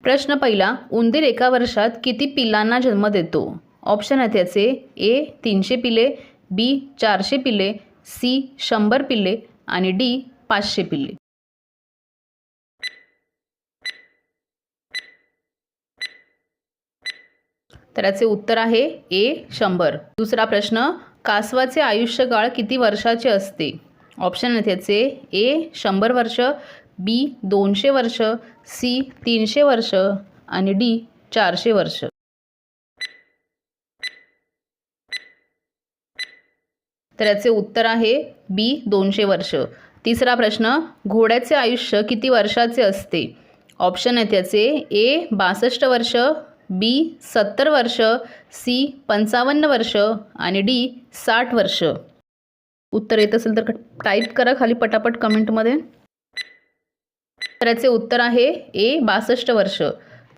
प्रश्न पहिला, उंदीर एका वर्षात किती पिल्लांना जन्म देतो? ऑप्शन आहेत याचे ए 300 पिल्ले, बी 400 पिल्ले, सी 100 पिल्ले आणि डी 500 पिल्ले. तर याचे उत्तर आहे ए 100. दुसरा प्रश्न, कासवाचे आयुष्यकाळ किती वर्षाचे असते? ऑप्शन आहेत याचे ए 100 वर्ष, बी 200 वर्ष, सी 300 वर्ष आणि डी 400 वर्ष. तर याचे उत्तर आहे बी 200 वर्ष. तिसरा प्रश्न, घोड्याचे आयुष्य किती वर्षाचे असते? ऑप्शन आहेत याचे ए 62 वर्ष, बी 70 वर्ष, सी 55 वर्ष आणि डी 60 वर्ष. उत्तर येत असेल तर टाईप करा खाली पटापट कमेंटमध्ये. तर याचे उत्तर आहे ए 62 वर्ष.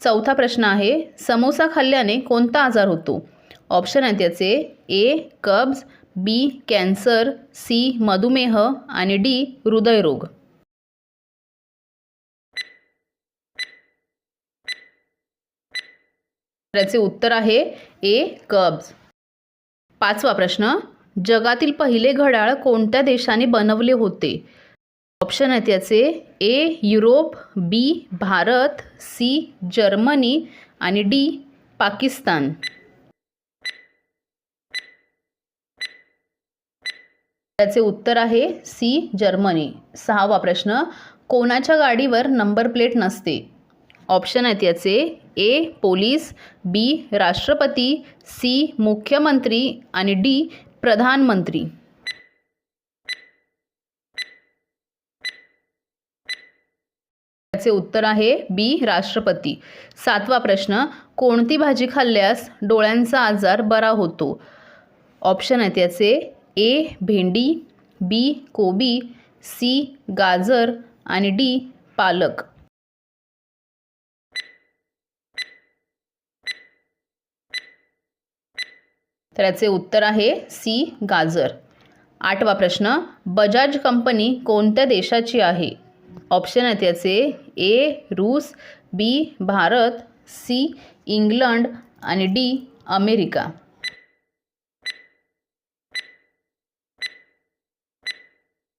चौथा प्रश्न आहे, समोसा खाल्ल्याने कोणता आजार होतो? ऑप्शन आहेत याचे ए कब्ज, बी कॅन्सर, सी मधुमेह आणि डी हृदयरोग. याचे उत्तर आहे ए कब्ज. पाचवा प्रश्न, जगातील पहिले घड्याळ कोणत्या देशाने बनवले होते? ऑप्शन आहेत याचे ए युरोप, बी भारत, सी जर्मनी आणि डी पाकिस्तान. त्याचे उत्तर आहे सी जर्मनी. सहावा प्रश्न, कोणाच्या गाडीवर नंबर प्लेट नसते? ऑप्शन आहेत याचे ए पोलीस, बी राष्ट्रपती, सी मुख्यमंत्री आणि डी प्रधानमंत्री. त्याचे उत्तर आहे बी राष्ट्रपती. सातवा प्रश्न, कोणती भाजी खाल्ल्यास डोळ्यांचा आजार बरा होतो? ऑप्शन आहेत याचे ए भेंडी, बी कोबी, सी गाजर आणि डी पालक. तर याचे उत्तर आहे सी गाजर. आठवा प्रश्न, बजाज कंपनी कोणत्या देशाची आहे? ऑप्शन आहेत याचे ए रूस, बी भारत, सी इंग्लंड आणि डी अमेरिका.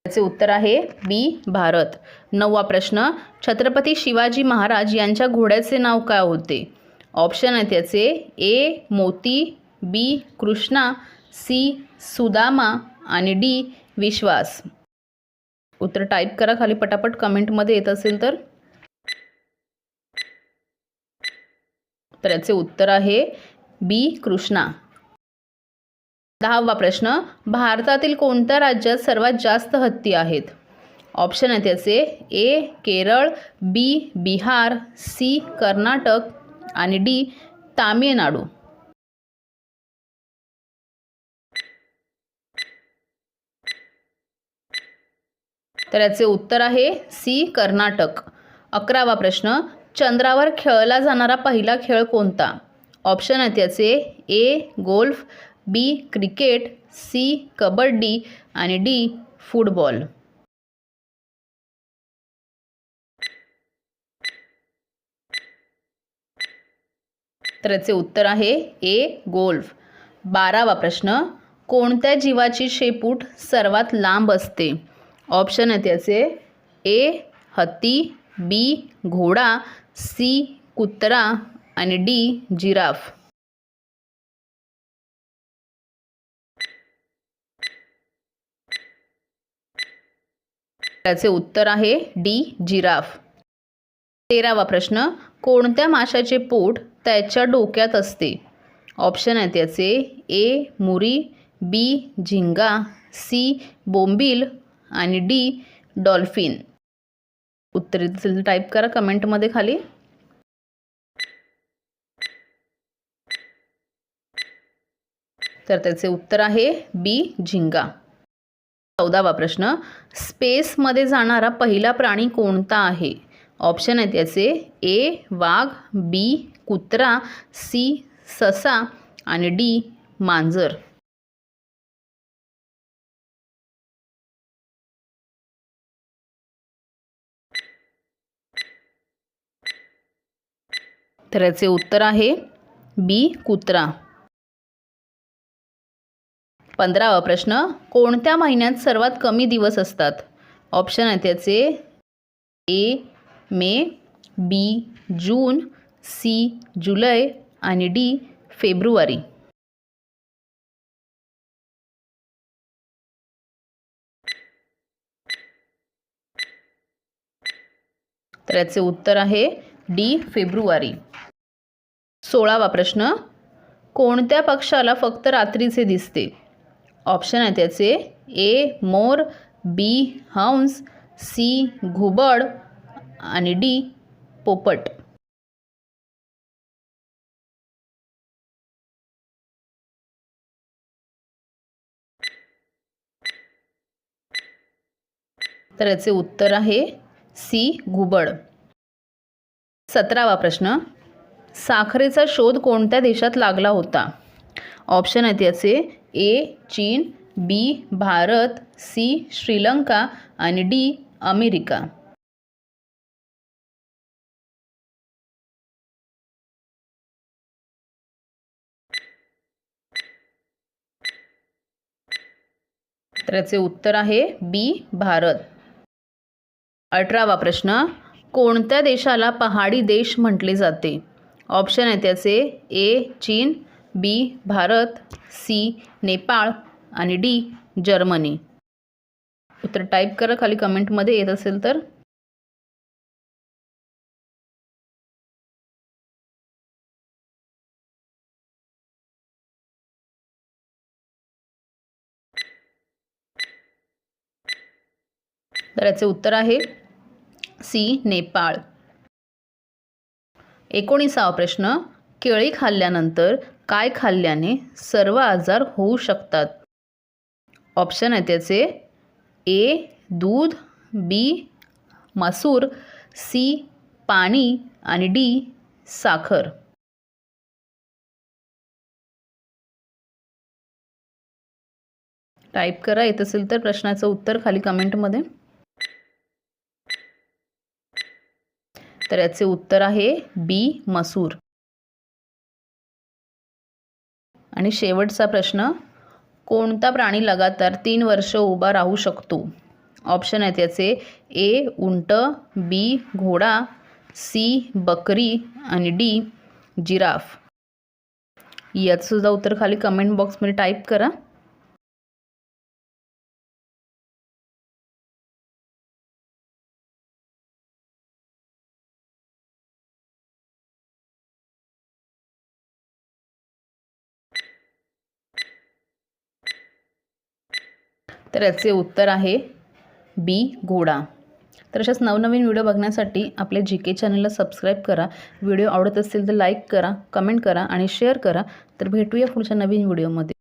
त्याचे उत्तर आहे बी भारत. नववा प्रश्न, छत्रपती शिवाजी महाराज यांच्या घोड्याचे नाव काय होते? ऑप्शन आहेत याचे ए मोती, बी कृष्णा, सी सुदामा आणि डी विश्वास. उत्तर टाईप करा खाली पटापट कमेंटमध्ये येत असेल तर. तर याचे उत्तर आहे बी कृष्णा. दहावा प्रश्न, भारतातील कोणत्या राज्यात सर्वात जास्त हत्ती आहेत? ऑप्शन आहेत याचे ए केरळ, बी बिहार, सी कर्नाटक आणि डी तामिळनाडू. तर याचे उत्तर आहे सी कर्नाटक. अकरावा प्रश्न, चंद्रावर खेळला जाणारा पहिला खेळ कोणता? ऑप्शन आहेत याचे A golf, B cricket, C kabaddi आणि डी फुटबॉल. तर याचे उत्तर आहे ए गोल्फ. बारावा प्रश्न, कोणत्या जीवाची शेपूट सर्वात लांब असते? ऑप्शन आहेत याचे ए हत्ती, बी घोडा, सी कुत्रा आणि डी जिराफ. त्याचे उत्तर आहे डी जिराफ. तेरावा प्रश्न, कोणत्या माशाचे पोट त्याच्या डोक्यात असते? ऑप्शन आहेत याचे ए मुरी, बी झिंगा, सी बोंबील आणि डी डॉल्फिन. उत्तर टाईप करा कमेंटमध्ये खाली. तर त्याचे उत्तर आहे बी झिंगा. 14वा प्रश्न, स्पेसमध्ये जाणारा पहिला प्राणी कोणता आहे? ऑप्शन आहेत याचे ए वाघ, बी कुत्रा, सी ससा आणि डी मांजर. तर याचे उत्तर आहे बी कुत्रा. 15वा प्रश्न, कोणत्या महिन्यात सर्वात कमी दिवस असतात? ऑप्शन आहेत याचे ए मे, बी जून, सी जुलै आणि डी फेब्रुवारी. तर याचे उत्तर आहे डी फेब्रुवारी. 16वा प्रश्न, कोणत्या पक्षाला फक्त रात्रीचे दिसते? ऑप्शन आहेत याचे ए मोर, बी हंस, सी घुबड आणि डी पोपट. तर याचे उत्तर आहे सी घुबड. 17वा प्रश्न, साखरेचा शोध कोणत्या देशात लागला होता? ऑप्शन आहेत याचे ए चीन, बी भारत, सी श्रीलंका आणि डी अमेरिका. तर याचे उत्तर आहे बी भारत. 18वा प्रश्न, कोणत्या देशाला पहाडी देश म्हटले जाते? ऑप्शन आहेत याचे ए चीन, बी भारत, सी नेपाळ आणि डी जर्मनी. उत्तर टाईप करा खाली कमेंटमध्ये येत असेल तर. तर याचे उत्तर आहे सी नेपाळ. 19वा प्रश्न, केळी खाल्ल्यानंतर काय खाल्ल्याने सर्व आजार होऊ शकतात? ऑप्शन आहेत याचे ए दूध, बी मसूर, सी पाणी आणि डी साखर. टाईप करा येत असेल तर प्रश्नाचं उत्तर खाली कमेंटमध्ये. तर याचे उत्तर आहे बी मसूर. आणि शेवटचा प्रश्न, कोणता प्राणी लगातार 3 वर्ष उभा राहू शकतो? ऑप्शन आहेत याचे ए उंट, बी घोडा, सी बकरी आणि डी जिराफ. याचं सुद्धा उत्तर खाली कमेंट बॉक्समध्ये टाईप करा. तर याचे उत्तर आहे बी घोडा. तर अशाच नवनवीन व्हिडिओ बघण्यासाठी आपल्या GK चॅनलला सबस्क्राईब करा. व्हिडिओ आवडत असेल तर लाईक करा, कमेंट करा आणि शेअर करा. तर भेटूया पुढच्या नवीन व्हिडिओमध्ये.